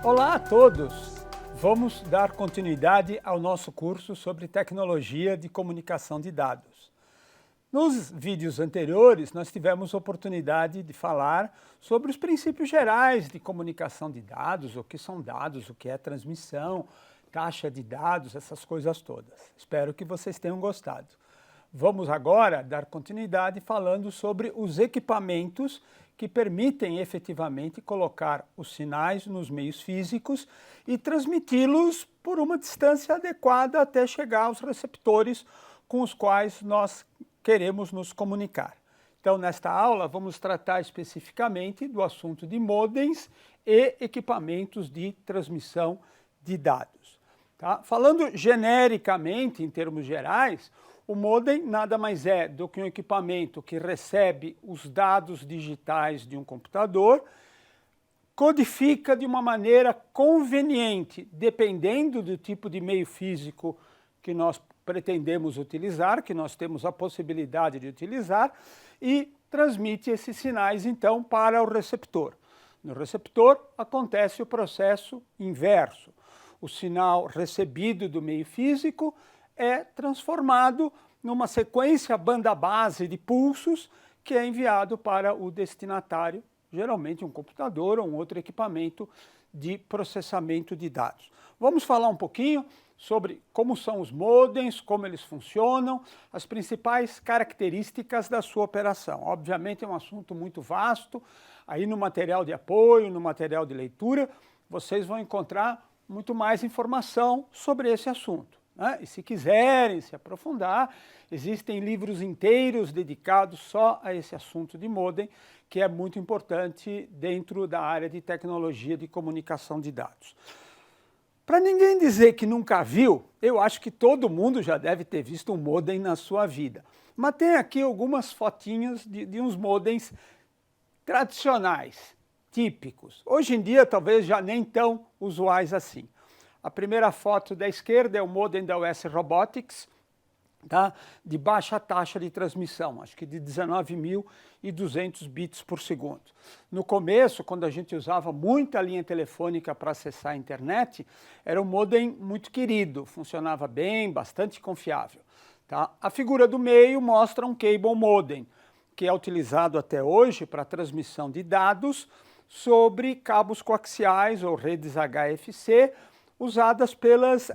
Olá a todos! Vamos dar continuidade ao nosso curso sobre tecnologia de comunicação de dados. Nos vídeos anteriores, nós tivemos a oportunidade de falar sobre os princípios gerais de comunicação de dados, o que são dados, o que é transmissão, taxa de dados, essas coisas todas. Espero que vocês tenham gostado. Vamos agora dar continuidade falando sobre os equipamentos que permitem efetivamente colocar os sinais nos meios físicos e transmiti-los por uma distância adequada até chegar aos receptores com os quais nós queremos nos comunicar. Então, nesta aula, vamos tratar especificamente do assunto de modems e equipamentos de transmissão de dados. Tá? Falando genericamente, em termos gerais, o modem nada mais é do que um equipamento que recebe os dados digitais de um computador, codifica de uma maneira conveniente, dependendo do tipo de meio físico que nós pretendemos utilizar, que nós temos a possibilidade de utilizar, e transmite esses sinais, então, para o receptor. No receptor acontece o processo inverso. O sinal recebido do meio físico é transformado numa sequência banda-base de pulsos que é enviado para o destinatário, geralmente um computador ou um outro equipamento de processamento de dados. Vamos falar um pouquinho sobre como são os modems, como eles funcionam, as principais características da sua operação. Obviamente é um assunto muito vasto, aí no material de apoio, no material de leitura, vocês vão encontrar muito mais informação sobre esse assunto. E se quiserem se aprofundar, existem livros inteiros dedicados só a esse assunto de modem, que é muito importante dentro da área de tecnologia de comunicação de dados. Para ninguém dizer que nunca viu, eu acho que todo mundo já deve ter visto um modem na sua vida. Mas tem aqui algumas fotinhas de uns modems tradicionais, típicos. Hoje em dia talvez já nem tão usuais assim. A primeira foto da esquerda é o modem da US Robotics, tá? De baixa taxa de transmissão, acho que de 19.200 bits por segundo. No começo, quando a gente usava muita linha telefônica para acessar a internet, era um modem muito querido, funcionava bem, bastante confiável. Tá? A figura do meio mostra um cable modem, que é utilizado até hoje para transmissão de dados sobre cabos coaxiais ou redes HFC, usadas pelas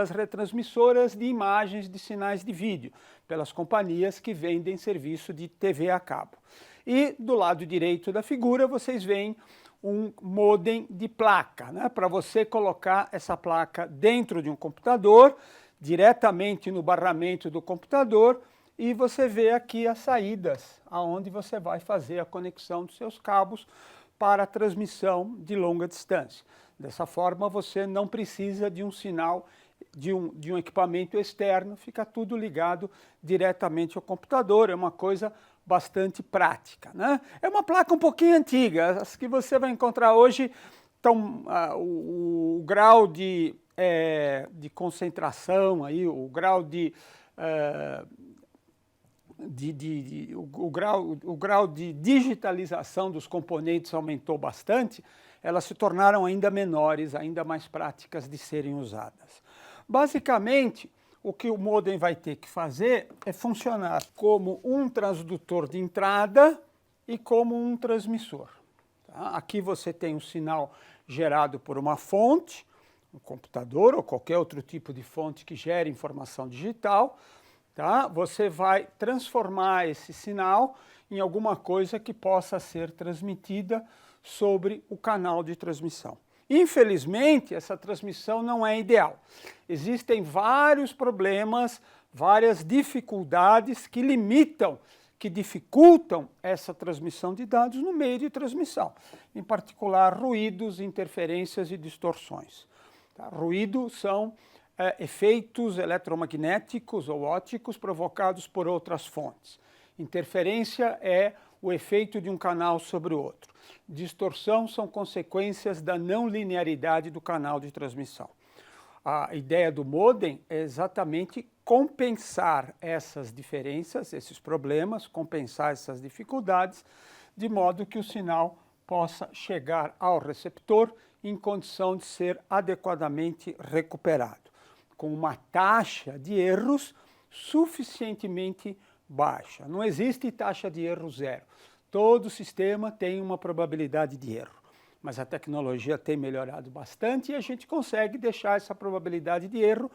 retransmissoras de imagens de sinais de vídeo, pelas companhias que vendem serviço de TV a cabo. E do lado direito da figura vocês veem um modem de placa, né, para você colocar essa placa dentro de um computador, diretamente no barramento do computador, e você vê aqui as saídas, aonde você vai fazer a conexão dos seus cabos para a transmissão de longa distância. Dessa forma, você não precisa de um sinal de um equipamento externo, fica tudo ligado diretamente ao computador, é uma coisa bastante prática, né? É uma placa um pouquinho antiga, as que você vai encontrar hoje, então, o grau de concentração, aí, o grau o grau de digitalização dos componentes aumentou bastante, elas se tornaram ainda menores, ainda mais práticas de serem usadas. Basicamente, o que o modem vai ter que fazer é funcionar como um transdutor de entrada e como um transmissor. Tá? Aqui você tem um sinal gerado por uma fonte, um computador ou qualquer outro tipo de fonte que gere informação digital. Tá? Você vai transformar esse sinal em alguma coisa que possa ser transmitida sobre o canal de transmissão. Infelizmente, essa transmissão não é ideal. Existem vários problemas, várias dificuldades que limitam, que dificultam essa transmissão de dados no meio de transmissão. Em particular, ruídos, interferências e distorções. Tá? Ruído são efeitos eletromagnéticos ou ópticos provocados por outras fontes. Interferência é o efeito de um canal sobre o outro. Distorção são consequências da não linearidade do canal de transmissão. A ideia do modem é exatamente compensar essas diferenças, esses problemas, compensar essas dificuldades, de modo que o sinal possa chegar ao receptor em condição de ser adequadamente recuperado, com uma taxa de erros suficientemente baixa. Não existe taxa de erro zero. Todo sistema tem uma probabilidade de erro, mas a tecnologia tem melhorado bastante e a gente consegue deixar essa probabilidade de erro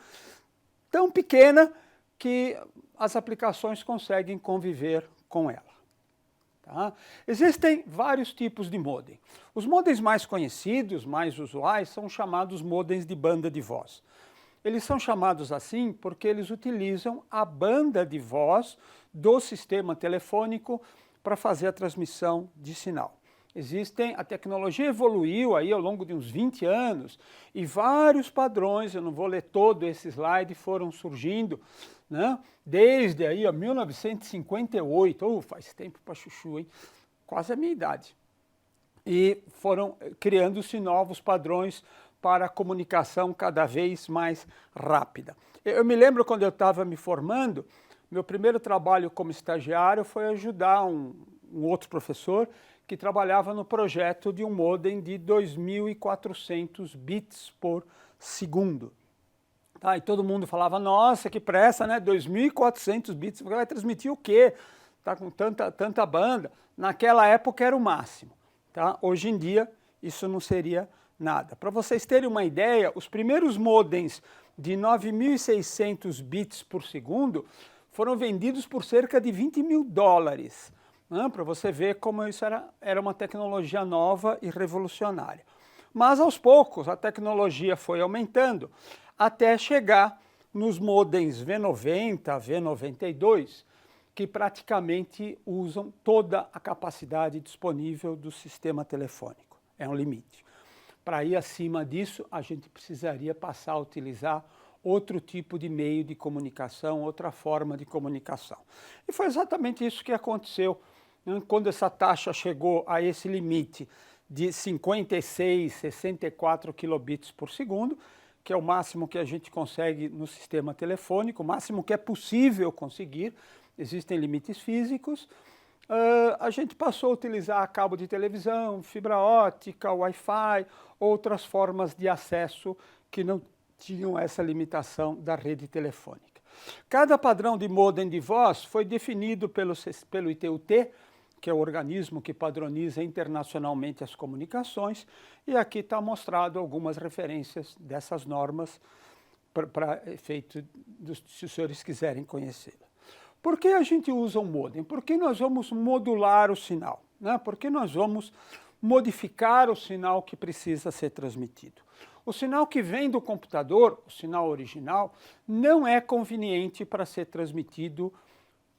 tão pequena que as aplicações conseguem conviver com ela. Tá? Existem vários tipos de modem. Os modems mais conhecidos, mais usuais, são chamados modems de banda de voz. Eles são chamados assim porque eles utilizam a banda de voz do sistema telefônico para fazer a transmissão de sinal. A tecnologia evoluiu aí ao longo de uns 20 anos e vários padrões, eu não vou ler todo esse slide, foram surgindo, né? Desde aí, 1958, faz tempo para chuchu, hein? Quase a minha idade. E foram criando-se novos padrões para a comunicação cada vez mais rápida. Eu me lembro quando eu estava me formando, meu primeiro trabalho como estagiário foi ajudar um outro professor que trabalhava no projeto de um modem de 2.400 bits por segundo. Tá, e todo mundo falava, nossa, que pressa, né? 2.400 bits, vai transmitir o quê? Tá com tanta banda. Naquela época era o máximo. Tá? Hoje em dia, isso não seria nada. Para vocês terem uma ideia, os primeiros modems de 9.600 bits por segundo foram vendidos por cerca de $20 mil. Para você ver como isso era uma tecnologia nova e revolucionária. Mas aos poucos a tecnologia foi aumentando até chegar nos modems V90, V92, que praticamente usam toda a capacidade disponível do sistema telefônico. É um limite. Para ir acima disso, a gente precisaria passar a utilizar outro tipo de meio de comunicação, outra forma de comunicação. E foi exatamente isso que aconteceu, né? Quando essa taxa chegou a esse limite de 56, 64 kilobits por segundo, que é o máximo que a gente consegue no sistema telefônico, o máximo que é possível conseguir, existem limites físicos, a gente passou a utilizar cabo de televisão, fibra ótica, Wi-Fi, outras formas de acesso que não tinham essa limitação da rede telefônica. Cada padrão de modem de voz foi definido pelo ITU-T, que é o organismo que padroniza internacionalmente as comunicações, e aqui está mostrado algumas referências dessas normas para efeito, se os senhores quiserem conhecê-la. Por que a gente usa um modem? Porque nós vamos modular o sinal, né? Porque nós vamos modificar o sinal que precisa ser transmitido. O sinal que vem do computador, o sinal original, não é conveniente para ser transmitido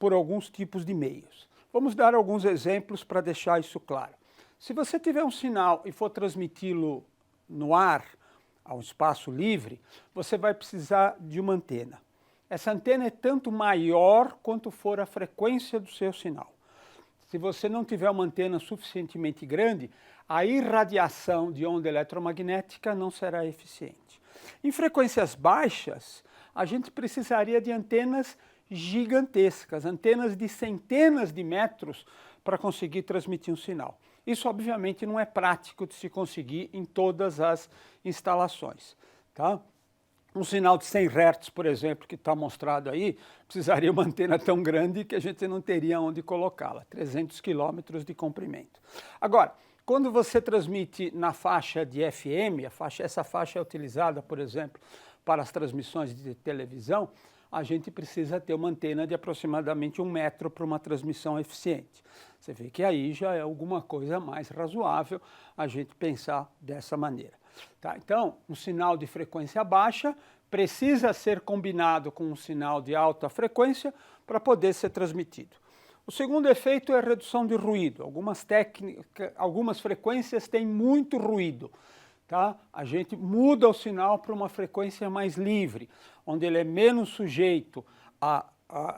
por alguns tipos de meios. Vamos dar alguns exemplos para deixar isso claro. Se você tiver um sinal e for transmiti-lo no ar, ao espaço livre, você vai precisar de uma antena. Essa antena é tanto maior quanto for a frequência do seu sinal. Se você não tiver uma antena suficientemente grande, a irradiação de onda eletromagnética não será eficiente. Em frequências baixas, a gente precisaria de antenas gigantescas, antenas de centenas de metros para conseguir transmitir um sinal. Isso, obviamente, não é prático de se conseguir em todas as instalações. Tá? Um sinal de 100 Hz, por exemplo, que está mostrado aí, precisaria uma antena tão grande que a gente não teria onde colocá-la, 300 km de comprimento. Agora, quando você transmite na faixa de FM, essa faixa é utilizada, por exemplo, para as transmissões de televisão, a gente precisa ter uma antena de aproximadamente 1 metro para uma transmissão eficiente. Você vê que aí já é alguma coisa mais razoável a gente pensar dessa maneira. Tá? Então, um sinal de frequência baixa precisa ser combinado com um sinal de alta frequência para poder ser transmitido. O segundo efeito é a redução de ruído. Algumas frequências têm muito ruído. Tá? A gente muda o sinal para uma frequência mais livre, onde ele é menos sujeito a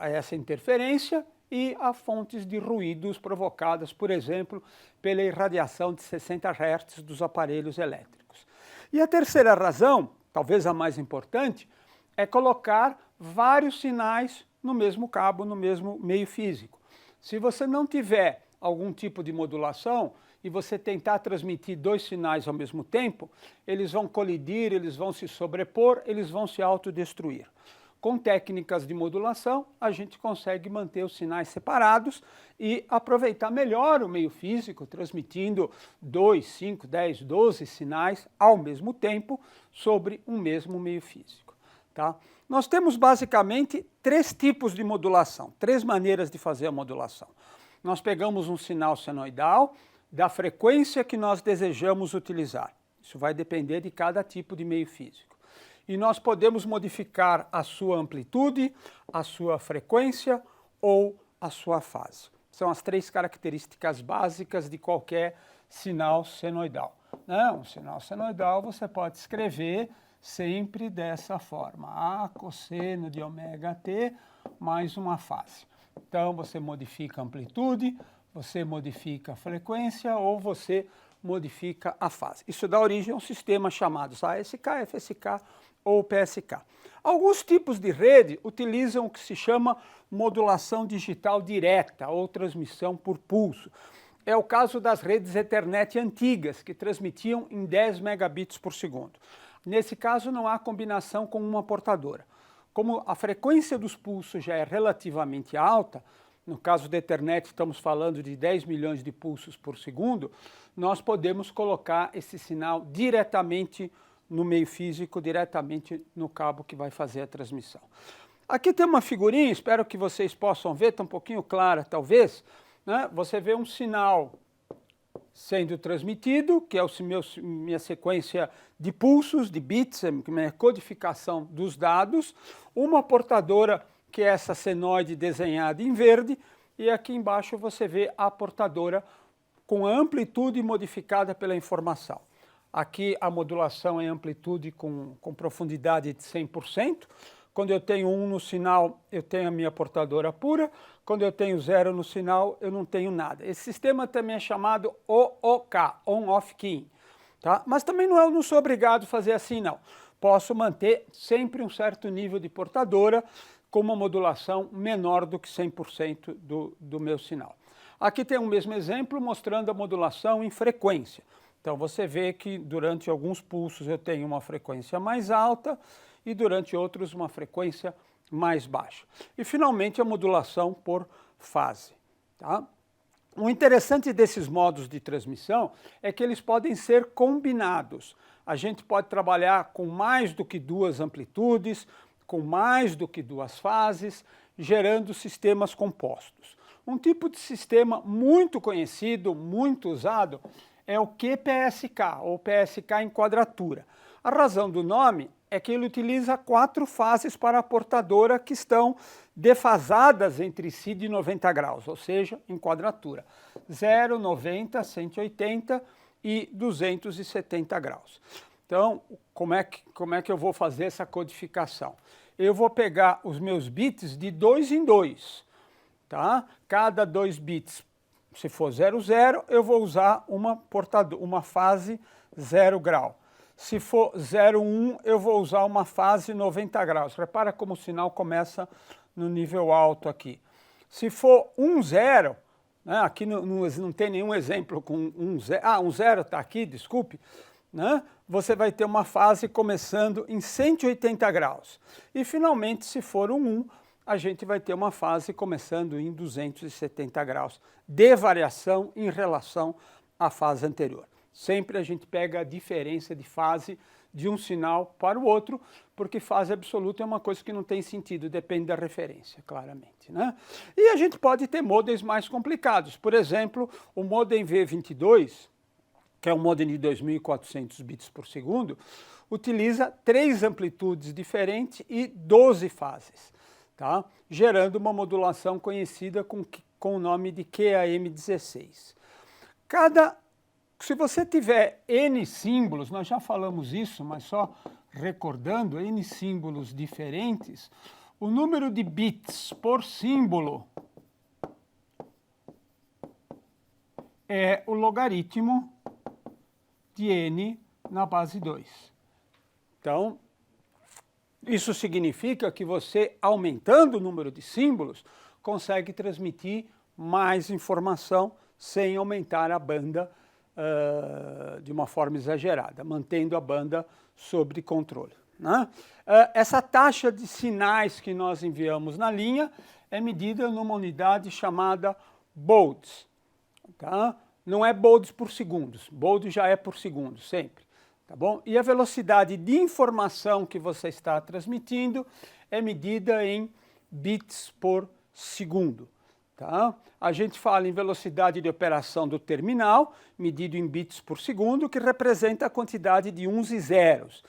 essa interferência e a fontes de ruídos provocadas, por exemplo, pela irradiação de 60 Hz dos aparelhos elétricos. E a terceira razão, talvez a mais importante, é colocar vários sinais no mesmo cabo, no mesmo meio físico. Se você não tiver algum tipo de modulação, e você tentar transmitir dois sinais ao mesmo tempo, eles vão colidir, eles vão se sobrepor, eles vão se autodestruir. Com técnicas de modulação, a gente consegue manter os sinais separados e aproveitar melhor o meio físico, transmitindo 2, 5, 10, 12 sinais ao mesmo tempo sobre um mesmo meio físico. Tá? Nós temos basicamente 3 tipos de modulação, 3 maneiras de fazer a modulação. Nós pegamos um sinal senoidal da frequência que nós desejamos utilizar. Isso vai depender de cada tipo de meio físico. E nós podemos modificar a sua amplitude, a sua frequência ou a sua fase. São as 3 características básicas de qualquer sinal senoidal. Um sinal senoidal você pode escrever sempre dessa forma, A cosseno de ômega t mais uma fase. Então você modifica a amplitude, você modifica a frequência ou você modifica a fase. Isso dá origem a um sistema chamado ASK, FSK ou PSK. Alguns tipos de rede utilizam o que se chama modulação digital direta ou transmissão por pulso. É o caso das redes Ethernet antigas, que transmitiam em 10 megabits por segundo. Nesse caso não há combinação com uma portadora. Como a frequência dos pulsos já é relativamente alta, no caso da Ethernet estamos falando de 10 milhões de pulsos por segundo, nós podemos colocar esse sinal diretamente no meio físico, diretamente no cabo que vai fazer a transmissão. Aqui tem uma figurinha, espero que vocês possam ver, está um pouquinho clara talvez, né? Você vê um sinal sendo transmitido, que é minha sequência de pulsos, de bits, minha codificação dos dados, uma portadora que é essa senoide desenhada em verde, e aqui embaixo você vê a portadora com a amplitude modificada pela informação. Aqui a modulação é amplitude com profundidade de 100%. Quando eu tenho 1 no sinal, eu tenho a minha portadora pura. Quando eu tenho 0 no sinal, eu não tenho nada. Esse sistema também é chamado OOK, On-Off Keying. Tá? Mas também não sou obrigado a fazer assim, não. Posso manter sempre um certo nível de portadora com uma modulação menor do que 100% do meu sinal. Aqui tem o mesmo exemplo mostrando a modulação em frequência. Então você vê que durante alguns pulsos eu tenho uma frequência mais alta e durante outros uma frequência mais baixa. E finalmente a modulação por fase. Tá? O interessante desses modos de transmissão é que eles podem ser combinados. A gente pode trabalhar com mais do que 2 amplitudes, com mais do que 2 fases, gerando sistemas compostos. Um tipo de sistema muito conhecido, muito usado, é o QPSK, ou PSK em quadratura. A razão do nome é que ele utiliza 4 fases para a portadora que estão defasadas entre si de 90 graus, ou seja, em quadratura. 0, 90, 180 e 270 graus. Então, como é que eu vou fazer essa codificação? Eu vou pegar os meus bits de 2 em 2. Tá? Cada 2 bits, se for 0, 0, eu vou usar uma fase 0 grau. Se for 0, 1, eu vou usar uma fase 90 graus. Repara como o sinal começa no nível alto aqui. Se for 1, 0, né, aqui não tem nenhum exemplo com 1, 0. Ah, 1, 0 está aqui, desculpe. Né? Você vai ter uma fase começando em 180 graus. E finalmente, se for 1, a gente vai ter uma fase começando em 270 graus de variação em relação à fase anterior. Sempre a gente pega a diferença de fase de um sinal para o outro, porque fase absoluta é uma coisa que não tem sentido, depende da referência, claramente. Né? E a gente pode ter modems mais complicados. Por exemplo, o modem V22, que é um modem de 2.400 bits por segundo, utiliza 3 amplitudes diferentes e 12 fases. Tá? Gerando uma modulação conhecida com o nome de QAM16. Se você tiver N símbolos, nós já falamos isso, mas só recordando, N símbolos diferentes, o número de bits por símbolo é o logaritmo de N na base 2. Então, isso significa que você, aumentando o número de símbolos, consegue transmitir mais informação sem aumentar a banda de uma forma exagerada, mantendo a banda sob controle, né? Essa taxa de sinais que nós enviamos na linha é medida numa unidade chamada baud, tá? Não é bauds por segundos, baud já é por segundo, sempre, tá bom? E a velocidade de informação que você está transmitindo é medida em bits por segundo, tá? A gente fala em velocidade de operação do terminal, medido em bits por segundo, que representa a quantidade de uns e zeros.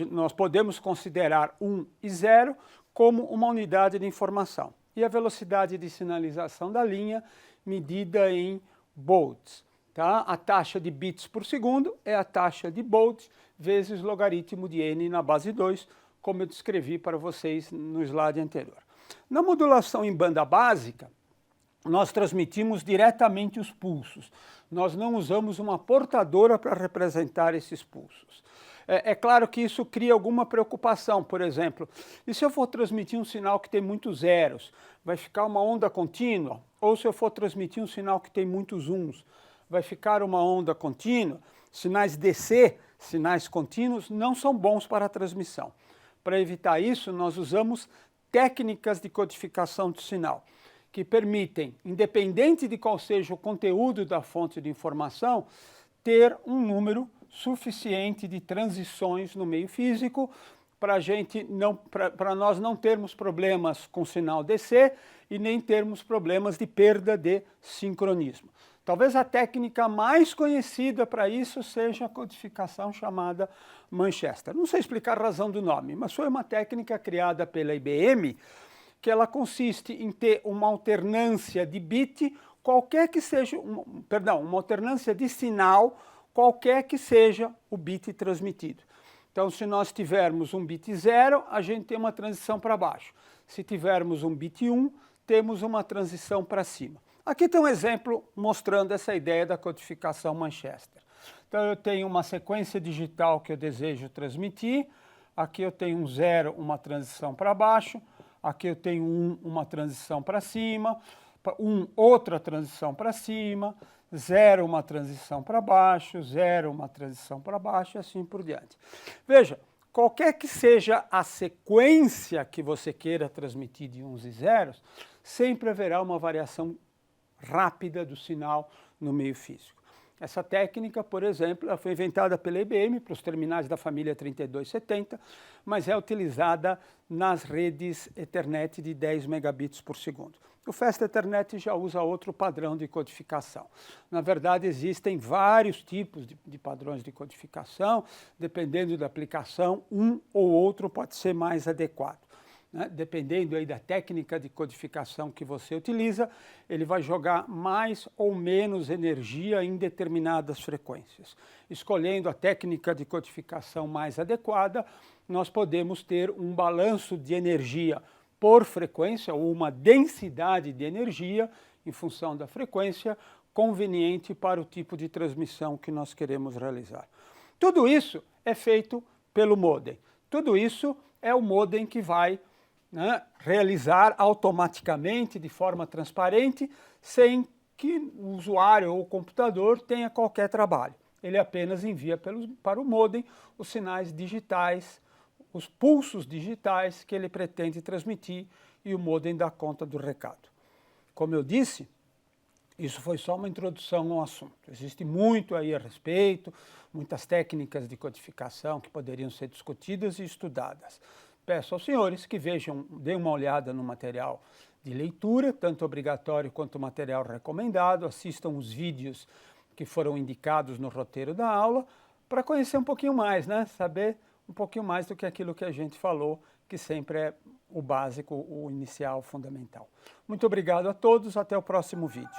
Nós podemos considerar 1 e 0 como uma unidade de informação. E a velocidade de sinalização da linha, medida em bauds, tá? A taxa de bits por segundo é a taxa de bauds vezes logaritmo de n na base 2, como eu descrevi para vocês no slide anterior. Na modulação em banda básica, nós transmitimos diretamente os pulsos. Nós não usamos uma portadora para representar esses pulsos. É claro que isso cria alguma preocupação, por exemplo, e se eu for transmitir um sinal que tem muitos zeros, vai ficar uma onda contínua? Ou se eu for transmitir um sinal que tem muitos uns, vai ficar uma onda contínua? Sinais DC, sinais contínuos, não são bons para a transmissão. Para evitar isso, nós usamos técnicas de codificação de sinal, que permitem, independente de qual seja o conteúdo da fonte de informação, ter um número suficiente de transições no meio físico para nós não termos problemas com sinal DC e nem termos problemas de perda de sincronismo. Talvez a técnica mais conhecida para isso seja a codificação chamada Manchester. Não sei explicar a razão do nome, mas foi uma técnica criada pela IBM, que ela consiste em ter uma alternância de bit, qualquer que seja, uma alternância de sinal, qualquer que seja o bit transmitido. Então, se nós tivermos um bit 0, a gente tem uma transição para baixo. Se tivermos um bit 1, temos uma transição para cima. Aqui tem um exemplo mostrando essa ideia da codificação Manchester. Então, eu tenho uma sequência digital que eu desejo transmitir. Aqui eu tenho um 0, uma transição para baixo. Aqui eu tenho 1, uma transição para cima. 1, outra transição para cima. 0, uma transição para baixo. 0, uma transição para baixo e assim por diante. Veja, qualquer que seja a sequência que você queira transmitir de uns e zeros, sempre haverá uma variação rápida do sinal no meio físico. Essa técnica, por exemplo, ela foi inventada pela IBM para os terminais da família 3270, mas é utilizada nas redes Ethernet de 10 megabits por segundo. O Fast Ethernet já usa outro padrão de codificação. Na verdade, existem vários tipos de padrões de codificação, dependendo da aplicação, um ou outro pode ser mais adequado. Dependendo aí da técnica de codificação que você utiliza, ele vai jogar mais ou menos energia em determinadas frequências. Escolhendo a técnica de codificação mais adequada, nós podemos ter um balanço de energia por frequência, ou uma densidade de energia, em função da frequência, conveniente para o tipo de transmissão que nós queremos realizar. Tudo isso é feito pelo modem. Tudo isso é o modem que vai realizar automaticamente, de forma transparente, sem que o usuário ou o computador tenha qualquer trabalho. Ele apenas envia para o modem os sinais digitais, os pulsos digitais que ele pretende transmitir e o modem dá conta do recado. Como eu disse, isso foi só uma introdução ao assunto. Existe muito aí a respeito, muitas técnicas de codificação que poderiam ser discutidas e estudadas. Peço aos senhores que vejam, deem uma olhada no material de leitura, tanto obrigatório quanto material recomendado, assistam os vídeos que foram indicados no roteiro da aula, para conhecer um pouquinho mais, saber um pouquinho mais do que aquilo que a gente falou, que sempre é o básico, o inicial, o fundamental. Muito obrigado a todos, até o próximo vídeo.